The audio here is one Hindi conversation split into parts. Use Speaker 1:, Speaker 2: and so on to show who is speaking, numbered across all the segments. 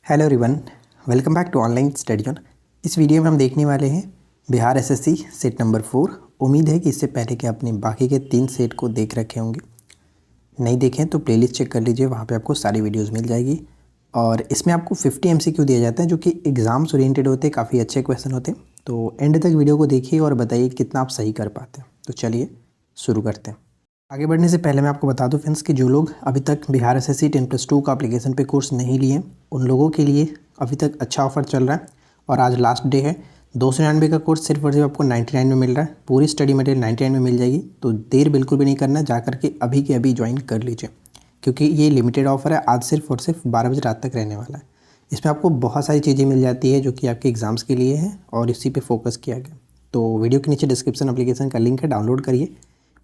Speaker 1: Hello everyone, welcome back to online study zone. इस वीडियो में हम देखने वाले हैं बिहार एसएससी सेट नंबर 4। उम्मीद है कि इससे पहले कि आपने बाकी के 3 सेट को देख रखे होंगे। नहीं देखें तो प्लेलिस्ट चेक कर लीजिए, वहाँ पे आपको सारी वीडियोस मिल जाएगी। और इसमें आपको 50 एमसीक्यू दिया जाता है जो कि एग्ज़ाम्स ओरिएंटेड होते हैं, काफ़ी अच्छे क्वेश्चन होते हैं। तो एंड तक वीडियो को देखिए और बताइए कितना आप सही कर पाते हैं। तो चलिए शुरू करते हैं। आगे बढ़ने से पहले मैं आपको बता दूं फ्रेंड्स कि जो लोग अभी तक बिहार एसएससी 10+2 का एप्लीकेशन पे कोर्स नहीं लिए हैं, उन लोगों के लिए अभी तक अच्छा ऑफर चल रहा है और आज लास्ट डे है। 299 का कोर्स सिर्फ और सिर्फ आपको 99 में मिल रहा है। पूरी स्टडी मटेरियल 99 में मिल जाएगी। तो देर बिल्कुल भी नहीं करना, जा करके अभी के अभी ज्वाइन कर लीजिए, क्योंकि ये लिमिटेड ऑफर है। आज सिर्फ और सिर्फ 12 बजे रात तक रहने वाला है। इसमें आपको बहुत सारी चीज़ें मिल जाती है जो कि आपके एग्ज़ाम्स के लिए है और इसी पे फोकस किया गया। तो वीडियो के नीचे डिस्क्रिप्शन एप्लीकेशन का लिंक है, डाउनलोड करिए।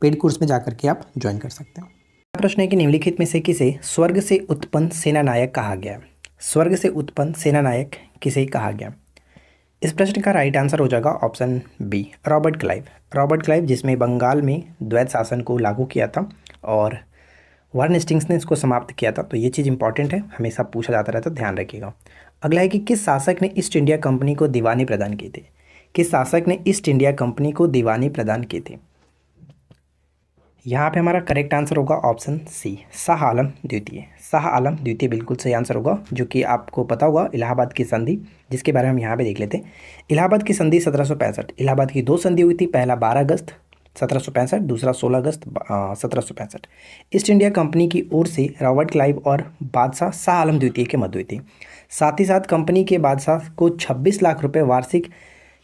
Speaker 1: पेड कोर्स में जाकर के आप ज्वाइन कर सकते हैं।
Speaker 2: प्रश्न है कि निम्नलिखित में से किसे स्वर्ग से उत्पन्न सेनानायक कहा गया? स्वर्ग से उत्पन्न सेनानायक किसे कहा गया? इस प्रश्न का राइट आंसर हो जाएगा option B, Robert Clive. Robert Clive, जिसमें बंगाल में द्वैत शासन को लागू किया था और वारन हेस्टिंग्स ने इसको समाप्त किया था। तो ये चीज़ इंपॉर्टेंट है, हमेशा पूछा जाता रहता है, ध्यान रखिएगा। अगला है कि किस शासक ने ईस्ट इंडिया कंपनी को दीवानी प्रदान की थी? किस शासक ने ईस्ट इंडिया कंपनी को दीवानी प्रदान की थी? यहाँ पे हमारा करेक्ट आंसर होगा ऑप्शन सी, शाह आलम द्वितीय। शाह आलम द्वितीय बिल्कुल सही आंसर होगा, जो कि आपको पता होगा इलाहाबाद की संधि, जिसके बारे में हम यहाँ पे देख लेते हैं। इलाहाबाद की संधि 1765। इलाहाबाद की 2 संधि हुई थी, पहला 12 अगस्त 1765, दूसरा 16 अगस्त 1765। ईस्ट इंडिया कंपनी की ओर से रॉबर्ट क्लाइव और बादशाह शाह आलम द्वितीय के मध्य हुई थी। साथ ही साथ कंपनी के बादशाह को 26 लाख रुपये वार्षिक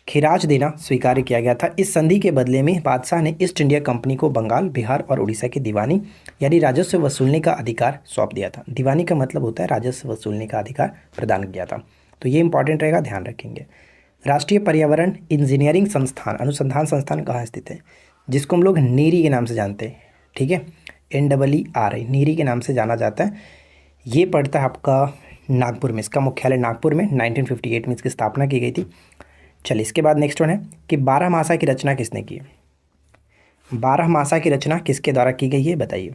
Speaker 2: खिराज देना स्वीकार किया गया था। इस संधि के बदले में बादशाह ने ईस्ट इंडिया कंपनी को बंगाल, बिहार और उड़ीसा की दीवानी यानी राजस्व वसूलने का अधिकार सौंप दिया था। दीवानी का मतलब होता है राजस्व वसूलने का अधिकार प्रदान किया था। तो ये इंपॉर्टेंट रहेगा, ध्यान रखेंगे। राष्ट्रीय पर्यावरण इंजीनियरिंग संस्थान अनुसंधान संस्थान कहाँ स्थित है? जिसको हम लोग नीरी के नाम से जानते हैं, ठीक है, NEERI, नीरी के नाम से जाना जाता है। ये पड़ता है आपका नागपुर में। इसका मुख्यालय नागपुर में 1958 में इसकी स्थापना की गई थी। चलिए, इसके बाद नेक्स्ट वन है कि 12 मासा की रचना किसने की? 12 मासा की रचना किसके द्वारा की गई है, बताइए।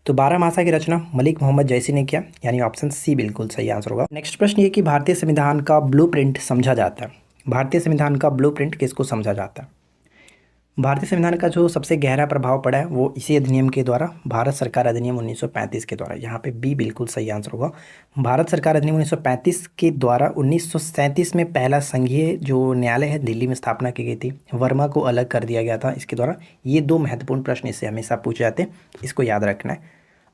Speaker 2: तो 12 मासा की रचना मलिक मोहम्मद जैसी ने किया, यानी ऑप्शन सी बिल्कुल सही आंसर होगा। नेक्स्ट प्रश्न ये कि भारतीय संविधान का ब्लूप्रिंट समझा जाता है। भारतीय संविधान का ब्लूप्रिंट किसको समझा जाता है? भारतीय संविधान का जो सबसे गहरा प्रभाव पड़ा है वो इसी अधिनियम के द्वारा, भारत सरकार अधिनियम 1935 के द्वारा। यहाँ पे बी बिल्कुल सही आंसर होगा। भारत सरकार अधिनियम 1935 के द्वारा 1937 में पहला संघीय जो न्यायालय है दिल्ली में स्थापना की गई थी। वर्मा को अलग कर दिया गया था इसके द्वारा। ये 2 महत्वपूर्ण प्रश्न इससे हमेशा पूछे जाते हैं, इसको याद रखना है।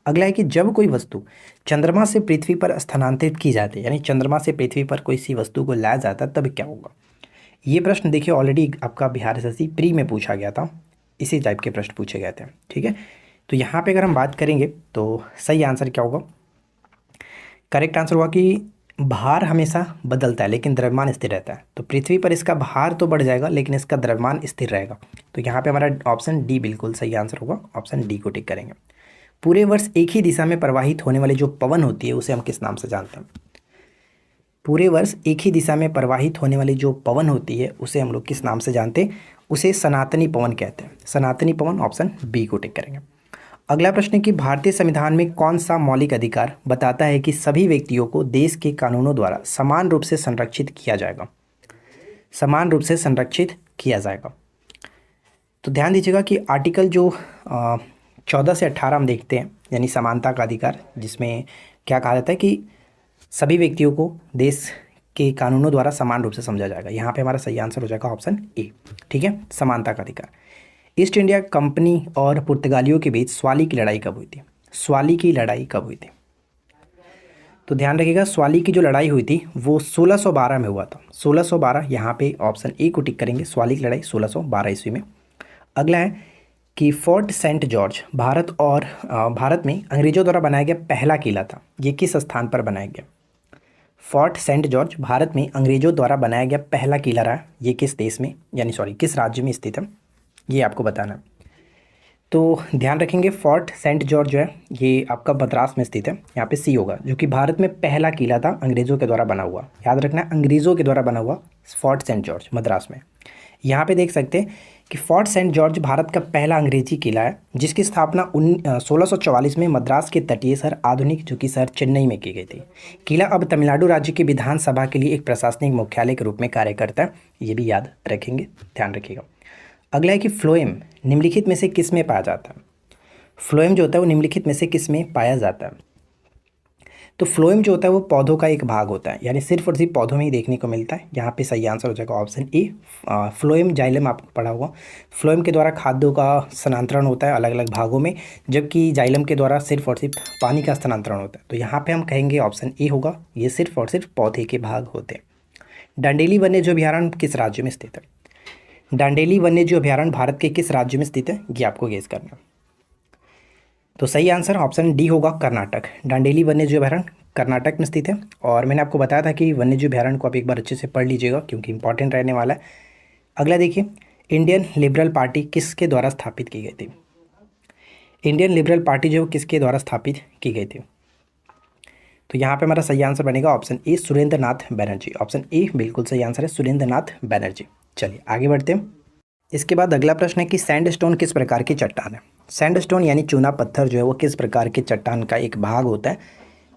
Speaker 2: अगला है कि जब कोई वस्तु चंद्रमा से पृथ्वी पर स्थानांतरित की जाती है, यानी चंद्रमा से पृथ्वी पर कोई सी वस्तु को लाया जाता है, तब क्या होगा? ये प्रश्न देखिए ऑलरेडी आपका बिहार एसएससी प्री में पूछा गया था, इसी टाइप के प्रश्न पूछे गए थे, ठीक है। तो यहाँ पे अगर हम बात करेंगे तो सही आंसर क्या होगा? करेक्ट आंसर होगा कि भार हमेशा बदलता है लेकिन द्रव्यमान स्थिर रहता है। तो पृथ्वी पर इसका भार तो बढ़ जाएगा लेकिन इसका द्रव्यमान स्थिर रहेगा। तो यहाँ पे हमारा ऑप्शन डी बिल्कुल सही आंसर होगा। ऑप्शन डी को टिक करेंगे। पूरे वर्ष एक ही दिशा में प्रवाहित होने वाली जो पवन होती है उसे हम किस नाम से जानते हैं? पूरे वर्ष एक ही दिशा में प्रवाहित होने वाली जो पवन होती है उसे हम लोग किस नाम से जानते हैं? उसे सनातनी पवन कहते हैं। सनातनी पवन, ऑप्शन बी को टिक करेंगे। अगला प्रश्न है कि भारतीय संविधान में कौन सा मौलिक अधिकार बताता है कि सभी व्यक्तियों को देश के कानूनों द्वारा समान रूप से संरक्षित किया जाएगा? समान रूप से संरक्षित किया जाएगा। तो ध्यान दीजिएगा कि आर्टिकल जो 14 से 18 हम देखते हैं, यानी समानता का अधिकार, जिसमें क्या कहा जाता है कि सभी व्यक्तियों को देश के कानूनों द्वारा समान रूप से समझा जाएगा। यहाँ पे हमारा सही आंसर हो जाएगा ऑप्शन ए, ठीक है, समानता का अधिकार। ईस्ट इंडिया कंपनी और पुर्तगालियों के बीच स्वाली की लड़ाई कब हुई थी? स्वाली की लड़ाई कब हुई थी? तो ध्यान रखिएगा, स्वाली की जो लड़ाई हुई थी वो 1612 में हुआ था। 1612, यहाँ पे ऑप्शन ए को टिक करेंगे। स्वाली की लड़ाई 1612 ईस्वी में। अगला है कि फोर्ट सेंट जॉर्ज भारत में अंग्रेजों द्वारा बनाया गया पहला किला था। ये किस स्थान पर बनाया गया? फोर्ट सेंट जॉर्ज भारत में अंग्रेजों द्वारा बनाया गया पहला किला रहा। ये किस देश में, यानी सॉरी किस राज्य में स्थित है, ये आपको बताना है। तो ध्यान रखेंगे, फोर्ट सेंट जॉर्ज जो है ये आपका मद्रास में स्थित है। यहाँ पे सी होगा, जो कि भारत में पहला किला था अंग्रेजों के द्वारा बना हुआ। याद रखना, अंग्रेजों के द्वारा बना हुआ फोर्ट सेंट जॉर्ज मद्रास में। यहाँ पे देख सकते हैं कि फोर्ट सेंट जॉर्ज भारत का पहला अंग्रेजी किला है जिसकी स्थापना 1644 में मद्रास के तटीय शहर आधुनिक जो कि शहर चेन्नई में की गई थी। किला अब तमिलनाडु राज्य की विधानसभा के लिए एक प्रशासनिक मुख्यालय के रूप में कार्य करता है, ये भी याद रखेंगे, ध्यान रखिएगा। अगला है कि फ्लोएम निम्नलिखित में से किस में पाया जाता है। फ्लोएम जो होता है वो निम्नलिखित में से किस में पाया जाता है। तो फ्लोएम जो होता है वो पौधों का एक भाग होता है, यानी सिर्फ और सिर्फ पौधों में ही देखने को मिलता है। यहाँ पे सही आंसर हो जाएगा ऑप्शन ए, फ्लोएम जाइलम आपको पढ़ा होगा। फ्लोएम के द्वारा खाद्यों का स्थानांतरण होता है अलग अलग भागों में, जबकि जाइलम के द्वारा सिर्फ और सिर्फ पानी का स्थानांतरण होता है। तो यहाँ पे हम कहेंगे ऑप्शन ए होगा, ये सिर्फ और सिर्फ पौधे के भाग होते हैं। डांडेली वन्यजीव अभयारण्य किस राज्य में स्थित है। डांडेली वन्यजीव अभयारण्य भारत के किस राज्य में स्थित है, ये आपको गेस करना। तो सही आंसर ऑप्शन डी होगा, कर्नाटक। डांडेली वन्यजीव अभयारण्य कर्नाटक में स्थित है। और मैंने आपको बताया था कि वन्यजीव अभयारण्य को आप एक बार अच्छे से पढ़ लीजिएगा क्योंकि इंपॉर्टेंट रहने वाला है। अगला देखिए, इंडियन लिबरल पार्टी किसके द्वारा स्थापित की गई थी। इंडियन लिबरल पार्टी जो किसके द्वारा स्थापित की गई थी। तो यहाँ पे हमारा सही आंसर बनेगा option A, Surendra Nath Banerjee. Option A बिल्कुल सही आंसर है, सुरेंद्र नाथ बनर्जी। चलिए आगे बढ़ते हैं। इसके बाद अगला प्रश्न है कि सैंडस्टोन किस प्रकार की चट्टान है। सैंडस्टोन यानी चूना पत्थर जो है वो किस प्रकार के चट्टान का एक भाग होता है।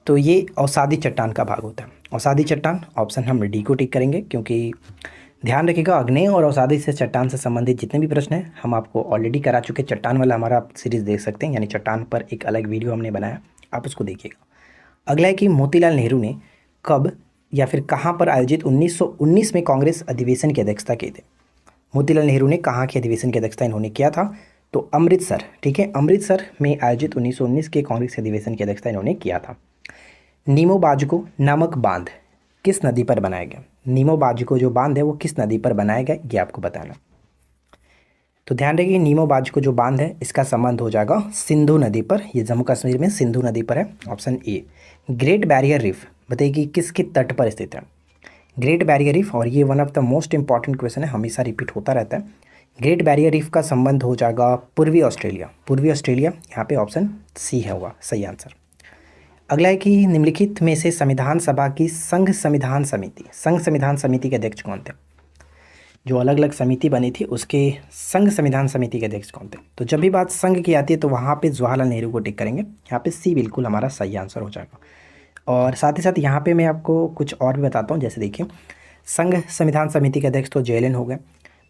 Speaker 2: तो ये अवसादी चट्टान का भाग होता है। अवसादी चट्टान, ऑप्शन हम डी को टिक करेंगे क्योंकि ध्यान रखिएगा आग्नेय और अवसादी से चट्टान से संबंधित जितने भी प्रश्न हैं हम आपको ऑलरेडी करा चुके। चट्टान वाला हमारा आप सीरीज़ देख सकते हैं, यानी चट्टान पर एक अलग वीडियो हमने बनाया, आप उसको देखिएगा। अगला है कि मोतीलाल नेहरू ने कब या फिर कहाँ पर आयोजित 1919 में कांग्रेस अधिवेशन की अध्यक्षता की थी। मोतीलाल नेहरू ने कहाँ के अधिवेशन की अध्यक्षता इन्होंने किया था। तो अमृतसर, ठीक है, अमृतसर में आयोजित 1919 के कांग्रेस अधिवेशन की अध्यक्षता इन्होंने किया था। नीमो बाजुको नामक बांध किस नदी पर बनाया गया। नीमो बाजुको जो बांध है वो किस नदी पर बनाया गया, ये आपको बताना। तो ध्यान रखिए, नीमो बाजुको जो बांध है इसका संबंध हो जाएगा सिंधु नदी पर, ये जम्मू कश्मीर में सिंधु नदी पर है। Option A. Great barrier reef बताइए किसके तट पर स्थित है। ग्रेट बैरियर रीफ, और ये one of the most important question है, हमेशा रिपीट होता रहता है। ग्रेट बैरियर रीफ का संबंध हो जाएगा पूर्वी ऑस्ट्रेलिया। पूर्वी ऑस्ट्रेलिया, यहाँ पे ऑप्शन सी है होगा सही आंसर। अगला है कि निम्नलिखित में से संविधान सभा की संघ संविधान समिति के अध्यक्ष कौन थे। जो अलग अलग समिति बनी थी उसके संघ संविधान समिति के अध्यक्ष कौन थे। तो जब भी बात संघ की आती है तो वहाँ पे जवाहरलाल नेहरू को टिक करेंगे, यहाँ पे सी बिल्कुल हमारा सही आंसर हो जाएगा। और साथ ही साथ यहाँ पे मैं आपको कुछ और भी बताता हूँ, जैसे देखिए संघ संविधान समिति के अध्यक्ष तो जेएलएन हो गए।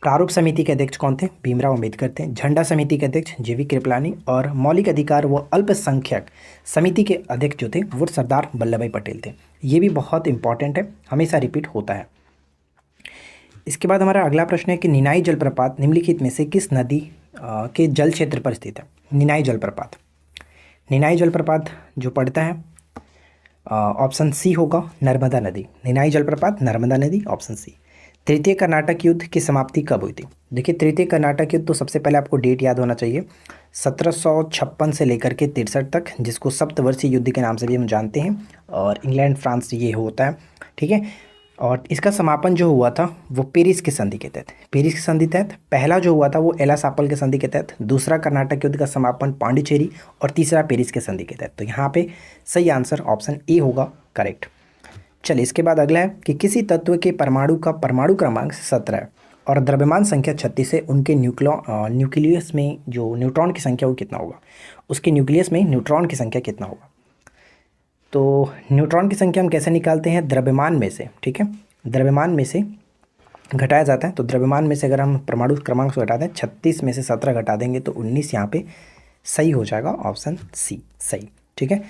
Speaker 2: प्रारूप समिति के अध्यक्ष कौन थे, भीमराव अंबेडकर थे। झंडा समिति के अध्यक्ष जेवी कृपलानी, और मौलिक अधिकार व अल्पसंख्यक समिति के अध्यक्ष जो थे वो सरदार वल्लभ भाई पटेल थे। ये भी बहुत इंपॉर्टेंट है, हमेशा रिपीट होता है। इसके बाद हमारा अगला प्रश्न है कि निनाई जलप्रपात निम्नलिखित में से किस नदी के जल क्षेत्र पर स्थित है। निनाई जलप्रपात, निनाई जलप्रपात जो पड़ता है ऑप्शन सी होगा, नर्मदा नदी। निनाई जलप्रपात नर्मदा नदी, ऑप्शन सी। तृतीय कर्नाटक युद्ध की समाप्ति कब हुई थी। देखिए तृतीय कर्नाटक युद्ध तो सबसे पहले आपको डेट याद होना चाहिए, 1756 से लेकर के 63 तक, जिसको सप्तवर्षीय युद्ध के नाम से भी हम जानते हैं, और इंग्लैंड फ्रांस ये होता है, ठीक है। और इसका समापन जो हुआ था वो पेरिस की संधि के तहत, पेरिस की संधि तहत पहला जो हुआ था वो एलासापल के संधि के तहत, दूसरा कर्नाटक युद्ध का समापन पांडिचेरी, और तीसरा पेरिस के संधि के तहत। तो यहाँ पे सही आंसर ऑप्शन ए होगा करेक्ट। चलिए इसके बाद अगला है कि किसी तत्व के परमाणु का परमाणु क्रमांक 17 और द्रव्यमान संख्या 36 से उनके न्यूक्लियस में जो न्यूट्रॉन की संख्या वो कितना होगा। उसके न्यूक्लियस में न्यूट्रॉन की संख्या कितना होगा। तो न्यूट्रॉन की संख्या हम कैसे निकालते हैं, द्रव्यमान में से, ठीक है, द्रव्यमान में से घटाया जाता है। तो द्रव्यमान में से अगर हम परमाणु क्रमांक से घटाते हैं, 36 में से 17 घटा देंगे तो 19 यहाँ पे सही हो जाएगा, ऑप्शन सी सही, ठीक है।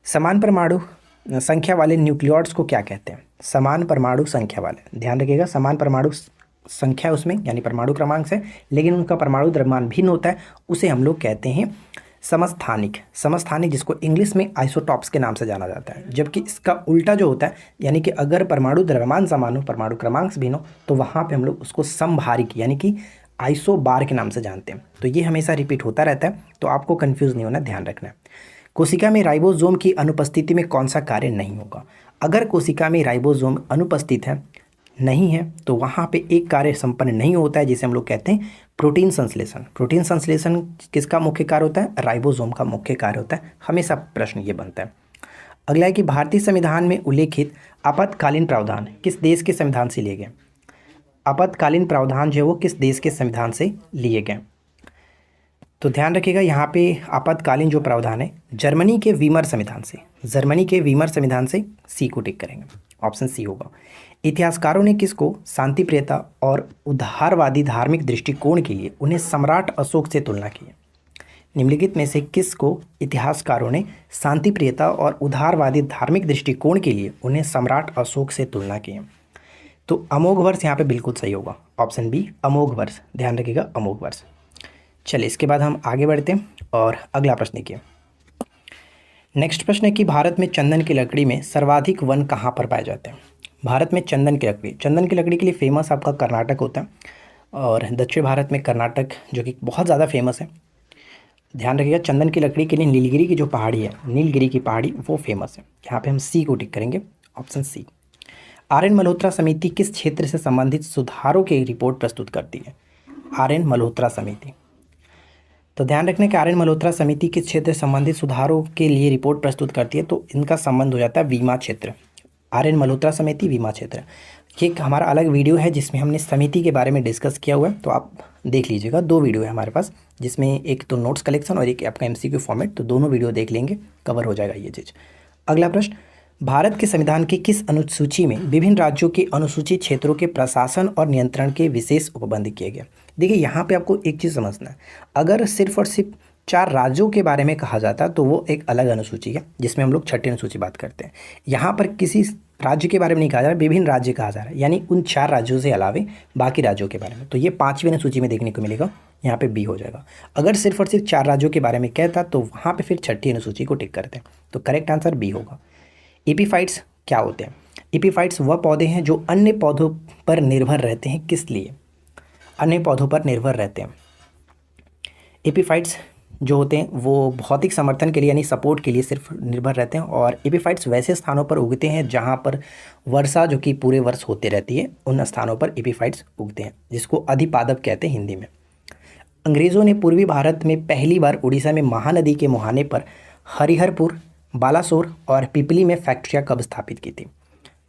Speaker 2: समान परमाणु संख्या वाले न्यूक्लियॉइड्स को क्या कहते हैं। समान परमाणु संख्या वाले, ध्यान रखिएगा, समान परमाणु संख्या उसमें यानी परमाणु क्रमांक से, लेकिन उनका परमाणु द्रव्यमान भिन्न होता है, उसे हम लोग कहते हैं समस्थानिक। समस्थानिक जिसको इंग्लिश में आइसोटॉप्स के नाम से जाना जाता है। जबकि इसका उल्टा जो होता है, यानी कि अगर परमाणु द्रव्यमान समान हो, परमाणु क्रमांक भिन्न हो, तो वहाँ पे हम लोग उसको समभारिक यानी कि आइसोबार के नाम से जानते हैं। तो ये हमेशा रिपीट होता रहता है, तो आपको कन्फ्यूज़ नहीं होना, ध्यान रखना है। कोशिका में राइबोसोम की अनुपस्थिति में कौन सा कार्य नहीं होगा। अगर कोशिका में राइबोसोम अनुपस्थित है, नहीं है, तो वहाँ पे एक कार्य संपन्न नहीं होता है जिसे हम लोग कहते हैं प्रोटीन संश्लेषण। प्रोटीन संश्लेषण किसका मुख्य कार्य होता है, राइबोसोम का मुख्य कार्य होता है। हमेशा प्रश्न ये बनता है। अगला है कि भारतीय संविधान में उल्लेखित आपातकालीन प्रावधान किस देश के संविधान से लिए गए। आपातकालीन प्रावधान जो है वो किस देश के संविधान से लिए गए? तो ध्यान रखिएगा यहाँ पे आपातकालीन जो प्रावधान है जर्मनी के वीमर संविधान से, जर्मनी के वीमर संविधान से सी को टिक करेंगे, ऑप्शन सी होगा। इतिहासकारों ने किसको शांति प्रियता और उदारवादी धार्मिक दृष्टिकोण के लिए उन्हें सम्राट अशोक से तुलना की है? निम्नलिखित में से किसको इतिहासकारों ने शांति प्रियता और उदारवादी धार्मिक दृष्टिकोण के लिए उन्हें सम्राट अशोक से तुलना की है? तो अमोघ वर्ष यहाँ पे बिल्कुल सही होगा, ऑप्शन बी अमोघ वर्ष, ध्यान रखिएगा अमोघ वर्ष। चलिए इसके बाद हम आगे बढ़ते हैं और अगला प्रश्न देखिए। नेक्स्ट प्रश्न है कि भारत में चंदन की लकड़ी में सर्वाधिक वन कहाँ पर पाए जाते हैं? भारत में चंदन की लकड़ी के लिए फेमस आपका कर्नाटक होता है और दक्षिण भारत में कर्नाटक जो कि बहुत ज़्यादा फेमस है। ध्यान रखिएगा चंदन की लकड़ी के लिए नीलगिरी की जो पहाड़ी है, नीलगिरी की पहाड़ी वो फेमस है। यहाँ पे हम सी को टिक करेंगे, option C. R N Malhotra समिति किस क्षेत्र से संबंधित सुधारों की रिपोर्ट प्रस्तुत करती है? आर एन मल्होत्रा समिति, तो ध्यान रखने कि आर एन मल्होत्रा समिति किस क्षेत्र से संबंधित सुधारों के लिए रिपोर्ट प्रस्तुत करती है? तो इनका संबंध हो जाता है वीमा क्षेत्र। आर एन मल्होत्रा समिति वीमा क्षेत्र, ये एक हमारा अलग वीडियो है जिसमें हमने समिति के बारे में डिस्कस किया हुआ है, तो आप देख लीजिएगा। 2 वीडियो है हमारे पास, जिसमें एक तो नोट्स कलेक्शन और एक आपका एमसीक्यू फॉर्मेट, तो दोनों वीडियो देख लेंगे, कवर हो जाएगा ये चीज़। अगला प्रश्न, भारत के संविधान की किस अनुसूची में विभिन्न राज्यों के अनुसूचित क्षेत्रों के प्रशासन और नियंत्रण के विशेष उपबंध किए गए? देखिए यहाँ पे आपको एक चीज़ समझना है, अगर सिर्फ और सिर्फ 4 राज्यों के बारे में कहा जाता है तो वो एक अलग अनुसूची है जिसमें हम लोग छठी अनुसूची बात करते हैं। यहाँ पर किसी राज्य के बारे में नहीं कहा जा रहा, विभिन्न राज्य कहा जा रहा है, यानी उन 4 राज्यों से अलावे बाकी राज्यों के बारे में। तो ये 5वीं अनुसूची में देखने को मिलेगा, यहाँ पे बी हो जाएगा। अगर सिर्फ और सिर्फ 4 राज्यों के बारे में कहता तो वहाँ पे फिर छठी अनुसूची को टिक करते हैं, तो करेक्ट आंसर बी होगा। एपीफाइट्स क्या होते हैं? एपीफाइट्स वह पौधे हैं जो अन्य पौधों पर निर्भर रहते हैं। किस लिए? अन्य पौधों पर निर्भर रहते हैं। एपीफाइट्स जो होते हैं वो भौतिक समर्थन के लिए यानी सपोर्ट के लिए सिर्फ निर्भर रहते हैं, और एपीफाइट्स वैसे स्थानों पर उगते हैं जहां पर वर्षा जो कि पूरे वर्ष होते रहती है, उन स्थानों पर एपीफाइट्स उगते हैं, जिसको अधिपादप कहते हैं हिंदी में। अंग्रेज़ों ने पूर्वी भारत में पहली बार उड़ीसा में महानदी के मुहाने पर हरिहरपुर, बालासोर और पिपली में फैक्ट्रियाँ कब स्थापित की थी?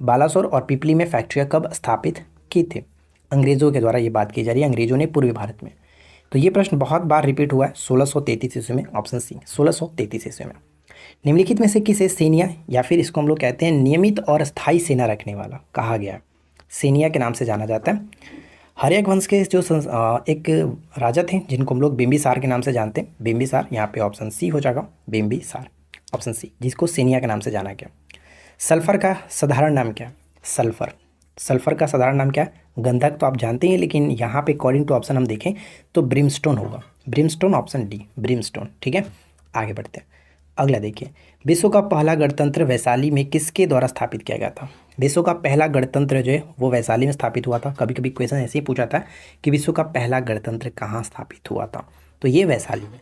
Speaker 2: बालासोर और पिपली में फैक्ट्रियाँ कब स्थापित की थी? अंग्रेज़ों के द्वारा ये बात की जा रही है, अंग्रेज़ों ने पूर्वी भारत में। तो ये प्रश्न बहुत बार रिपीट हुआ है 1633 ईस्वी में, ऑप्शन सी 1633 ईस्वी में। निम्नलिखित में से किसे सेनिया या फिर इसको हम लोग कहते हैं नियमित और स्थायी सेना रखने वाला कहा गया है? सेनिया के नाम से जाना जाता है। हर्यक वंश के जो एक राजा थे जिनको हम लोग बिंबिसार के नाम से जानते हैं, बिंबिसार, यहाँ पे ऑप्शन सी हो जाएगा, बिंबिसार, ऑप्शन सी, जिसको सेनिया के नाम से जाना गया। सल्फर का साधारण नाम क्या है? सल्फर का साधारण नाम क्या है? गंधक तो आप जानते हैं, लेकिन यहाँ पे अकॉर्डिंग टू ऑप्शन हम देखें तो ब्रिमस्टोन होगा, ब्रिमस्टोन, ऑप्शन डी ब्रिमस्टोन। ठीक है, आगे बढ़ते हैं। अगला देखिए, विश्व का पहला गणतंत्र वैशाली में किसके द्वारा स्थापित किया गया था? विश्व का पहला गणतंत्र जो है वो वैशाली में स्थापित हुआ था। कभी कभी क्वेश्चन ऐसे ही पूछा था कि विश्व का पहला गणतंत्र कहाँ स्थापित हुआ था, तो ये वैशाली में।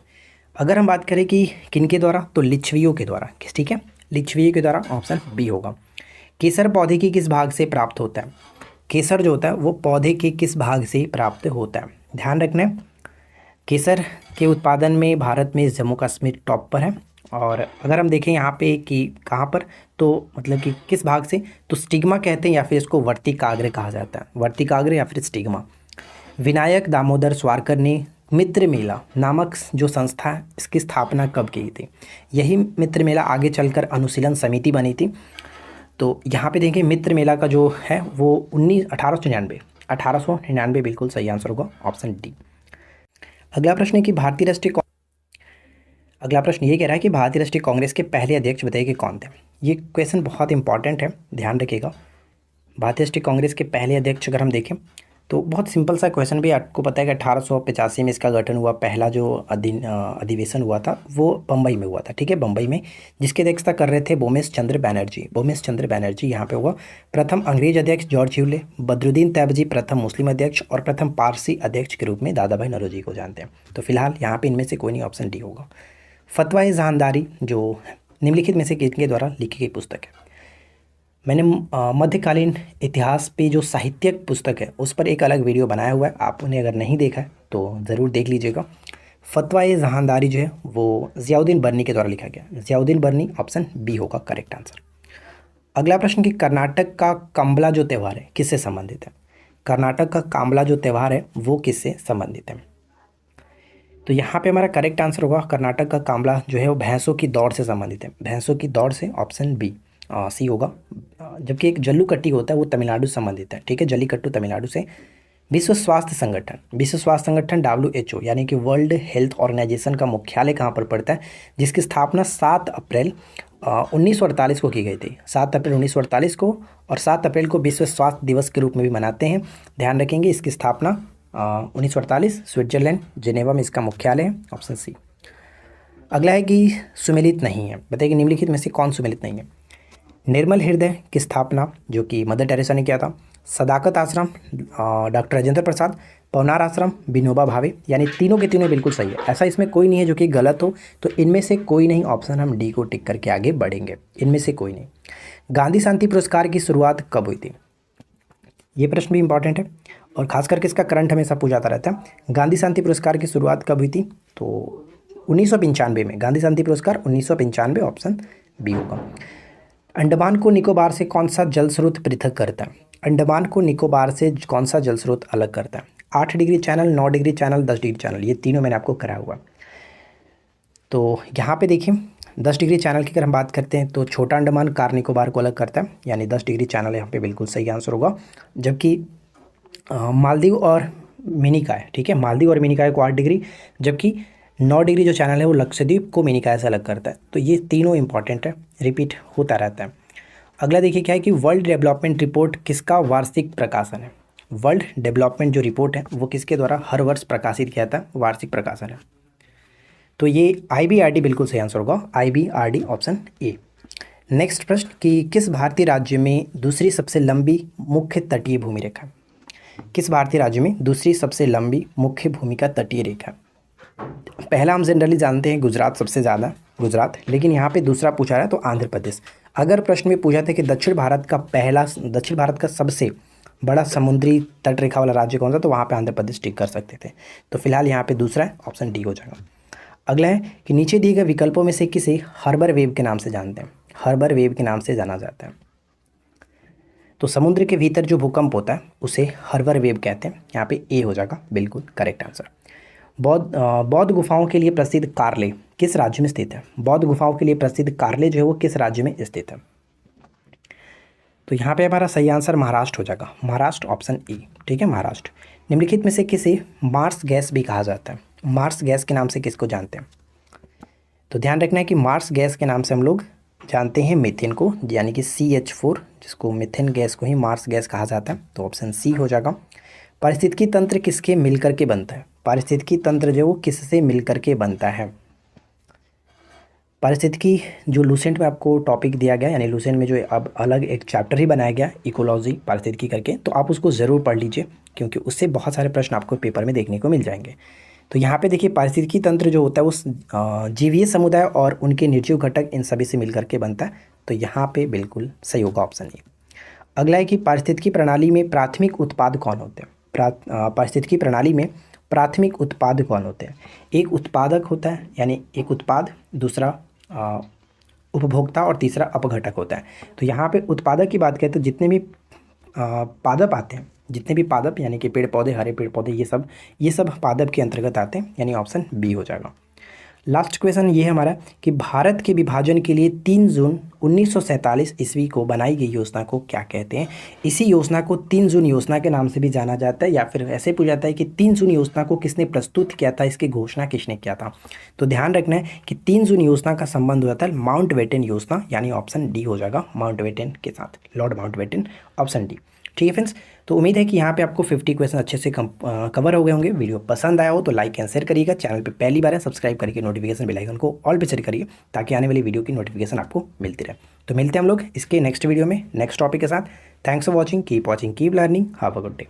Speaker 2: अगर हम बात करें कि किनके द्वारा, तो लिच्छवियों के द्वारा। ठीक है, लिच्छवियों के द्वारा, ऑप्शन बी होगा। केसर पौधे की किस भाग से प्राप्त होता है? केसर जो होता है वो पौधे के किस भाग से प्राप्त होता है? ध्यान रखना, केसर के उत्पादन में भारत में जम्मू कश्मीर टॉप पर है। और अगर हम देखें यहाँ पे कि कहाँ पर, तो मतलब कि किस भाग से, तो स्टिग्मा कहते हैं या फिर इसको वर्तिकाग्र कहा जाता है, वर्तिकाग्र या फिर स्टिग्मा। विनायक दामोदर स्वारकर ने मित्र मेला नामक जो संस्था है इसकी स्थापना कब की थी? यही मित्र मेला आगे चलकर अनुशीलन समिति बनी थी। तो यहाँ पे देखें मित्र मेला का जो है वो 1899 बिल्कुल सही आंसर होगा, ऑप्शन डी। अगला प्रश्न ये कह रहा है कि भारतीय राष्ट्रीय कांग्रेस के पहले अध्यक्ष बताइए कि कौन थे? ये क्वेश्चन बहुत इंपॉर्टेंट है, ध्यान रखिएगा। भारतीय राष्ट्रीय कांग्रेस के पहले अध्यक्ष अगर हम देखें तो बहुत सिंपल सा क्वेश्चन भी, आपको पता है कि 1885 में इसका गठन हुआ। पहला जो अधिवेशन हुआ था वो बम्बई में हुआ था। ठीक है, बम्बई में, जिसकी अध्यक्षता कर रहे थे बोमेश चंद्र बैनर्जी यहाँ पे हुआ। प्रथम अंग्रेज अध्यक्ष जॉर्ज ह्यूले, बद्रुद्दीन तैयबजी प्रथम मुस्लिम अध्यक्ष, और प्रथम पारसी अध्यक्ष के रूप में दादा भाई नौरोजी को जानते हैं। तो फिलहाल यहाँ पे इनमें से कोई नहीं, ऑप्शन डी होगा। फतवा-ए-जहानदारी जो निम्नलिखित में से किसके द्वारा लिखी गई पुस्तक है? मैंने मध्यकालीन इतिहास पे जो साहित्यिक पुस्तक है उस पर एक अलग वीडियो बनाया हुआ है, आप उन्हें अगर नहीं देखा है तो ज़रूर देख लीजिएगा। फतवा-ए-जहानदारी जो है वो ज़ियाउद्दीन बर्नी के द्वारा लिखा गया, ज़ियाउद्दीन बर्नी, ऑप्शन बी होगा करेक्ट आंसर। अगला प्रश्न कि कर्नाटक का कंबला जो त्यौहार है किससे संबंधित है? कर्नाटक का कामला जो त्यौहार है वो किससे संबंधित है? तो यहाँ पे हमारा करेक्ट आंसर होगा कर्नाटक का कामला जो है वो भैंसों की दौड़ से संबंधित है। भैंसों की दौड़ से ऑप्शन बी सी होगा। जबकि एक जल्लीकट्टू होता है वो तमिलनाडु से संबंधित है। ठीक है, जल्लीकट्टू तमिलनाडु से। विश्व स्वास्थ्य संगठन WHO यानी कि वर्ल्ड हेल्थ ऑर्गेनाइजेशन का मुख्यालय कहाँ पर पड़ता है, जिसकी स्थापना 7 अप्रैल 1948 को की गई थी। 7 अप्रैल 1948 को, और 7 अप्रैल को विश्व स्वास्थ्य दिवस के रूप में भी मनाते हैं। ध्यान रखेंगे इसकी स्थापना 1948 स्विट्जरलैंड जेनेवा में इसका मुख्यालय है, ऑप्शन सी। अगला है कि सुमेलित नहीं है। बताइए कि निम्नलिखित में से कौन सुमेलित नहीं है? निर्मल हृदय की स्थापना जो कि मदर टेरेसा ने किया था, सदाकत आश्रम डॉक्टर राजेंद्र प्रसाद, पवनार आश्रम विनोबा भावे, यानी तीनों के तीनों बिल्कुल सही है। ऐसा इसमें कोई नहीं है जो कि गलत हो, तो इनमें से कोई नहीं, ऑप्शन हम डी को टिक करके आगे बढ़ेंगे। इनमें से कोई नहीं। गांधी शांति पुरस्कार की शुरुआत कब हुई थी? ये प्रश्न भी इंपॉर्टेंट है और खास करके इसका करंट हमेशा पूछाता रहता है। गांधी शांति पुरस्कार की शुरुआत कब हुई थी? तो 1995 में। गांधी शांति पुरस्कार 1995, ऑप्शन बी होगा। अंडमान को निकोबार से कौन सा जल स्रोत पृथक करता है? अंडमान को निकोबार से कौन सा जल स्रोत अलग करता है? 8 degree channel, 9 degree channel, 10 degree channel, ये तीनों मैंने आपको कराया हुआ। तो यहाँ पे देखिए 10 डिग्री चैनल की अगर हम बात करते हैं तो छोटा अंडमान कार निकोबार को अलग करता है, यानी 10 डिग्री चैनल यहाँ पे बिल्कुल सही आंसर होगा। जबकि मालदीव और मिनिकॉय, ठीक है, मालदीव और मिनिकॉय को 8 डिग्री, जबकि 9 डिग्री जो चैनल है वो लक्षद्वीप को मिनिकॉय से अलग करता है। तो ये तीनों इंपॉर्टेंट है, रिपीट होता रहता है। अगला देखिए क्या है कि वर्ल्ड डेवलपमेंट रिपोर्ट किसका वार्षिक प्रकाशन है? वर्ल्ड डेवलपमेंट जो रिपोर्ट है वो किसके द्वारा हर वर्ष प्रकाशित किया जाता है? वार्षिक प्रकाशन है। तो ये IBRD बिल्कुल सही आंसर होगा, IBRD, ऑप्शन ए। नेक्स्ट प्रश्न कि किस भारतीय राज्य में दूसरी सबसे लंबी मुख्य तटीय भूमि रेखा है? किस भारतीय राज्य में दूसरी सबसे लंबी मुख्य भूमि का तटीय रेखा? पहला हम जनरली जानते हैं गुजरात, सबसे ज़्यादा गुजरात, लेकिन यहाँ पे दूसरा पूछा रहा है तो आंध्र प्रदेश। अगर प्रश्न में पूछा था कि दक्षिण भारत का सबसे बड़ा समुद्री तट रेखा वाला राज्य कौन सा, तो वहाँ पे आंध्र प्रदेश टिक कर सकते थे। तो फिलहाल यहाँ पे दूसरा है, ऑप्शन डी हो जाएगा। अगला है कि नीचे दिए गए विकल्पों में से किसे हार्बर वेव के नाम से जानते हैं? हार्बर वेव के नाम से जाना जाता है। तो समुद्र के भीतर जो भूकंप होता है उसे हार्बर वेव कहते हैं। यहाँ पे ए हो जाएगा बिल्कुल करेक्ट आंसर। बौद्ध गुफाओं के लिए प्रसिद्ध कार्ले किस राज्य में स्थित है? बौद्ध गुफाओं के लिए प्रसिद्ध कार्ले जो है वो किस राज्य में स्थित है? तो यहाँ पे हमारा सही आंसर महाराष्ट्र हो जाएगा, महाराष्ट्र, ऑप्शन ए। ठीक है, महाराष्ट्र। निम्नलिखित में से किसे मार्स गैस भी कहा जाता है? मार्स गैस के नाम से किसको जानते हैं? तो ध्यान रखना है कि मार्स गैस के नाम से हम लोग जानते हैं मीथेन को, यानी कि CH4, जिसको मीथेन गैस को ही मार्स गैस कहा जाता है। तो ऑप्शन सी हो जाएगा। पारिस्थितिकी तंत्र किसके मिलकर के बनता है? पारिस्थितिकी तंत्र जो वो किससे मिलकर के बनता है? पारिस्थितिकी जो लूसेंट में आपको टॉपिक दिया गया, यानी लूसेंट में जो अब अलग एक चैप्टर ही बनाया गया इकोलॉजी पारिस्थितिकी करके, तो आप उसको ज़रूर पढ़ लीजिए क्योंकि उससे बहुत सारे प्रश्न आपको पेपर में देखने को मिल जाएंगे। तो यहाँ पे देखिए पारिस्थितिकी तंत्र जो होता है वो जीवीय समुदाय और उनके निर्जीव घटक इन सभी से मिलकर के बनता है। तो यहाँ पे बिल्कुल सही होगा, ऑप्शन ए। अगला है कि पारिस्थितिकी प्रणाली में प्राथमिक उत्पाद कौन होते हैं? पारिस्थितिकी प्रणाली में प्राथमिक उत्पाद कौन होते हैं? एक उत्पादक होता है, यानी एक उत्पाद, दूसरा उपभोक्ता और तीसरा अपघटक होता है। तो यहाँ पे उत्पादक की बात करें तो जितने भी पादप आते हैं, जितने भी पादप यानी कि पेड़ पौधे, हरे पेड़ पौधे, ये सब पादप के अंतर्गत आते हैं, यानी ऑप्शन बी हो जाएगा। लास्ट क्वेश्चन ये है हमारा कि भारत के विभाजन के लिए 3 जून 1947 ईस्वी को बनाई गई योजना को क्या कहते हैं? इसी योजना को 3 जून योजना के नाम से भी जाना जाता है, या फिर ऐसे पूछा जाता है कि 3 जून योजना को किसने प्रस्तुत किया था, इसकी घोषणा किसने किया था? तो ध्यान रखना है कि 3 जून योजना का संबंध हो जाता है माउंटबेटन योजना, यानी ऑप्शन डी हो जाएगा माउंटबेटन के साथ, लॉर्ड माउंटबेटन, ऑप्शन डी। ठीक है फ्रेंड्स, तो उम्मीद है कि यहाँ पे आपको 50 क्वेश्चन अच्छे से कवर हो गए होंगे। वीडियो पसंद आया हो तो लाइक एंड शेयर करिएगा। चैनल पे पहली बार है सब्सक्राइब करके नोटिफिकेशन बेल आइकन को ऑल पे सेट करिए ताकि आने वाली वीडियो की नोटिफिकेशन आपको मिलती रहे। तो मिलते हैं हम लोग इसके नेक्स्ट वीडियो में नेक्स्ट टॉपिक के साथ। Thanks for watching, keep learning, have a good day.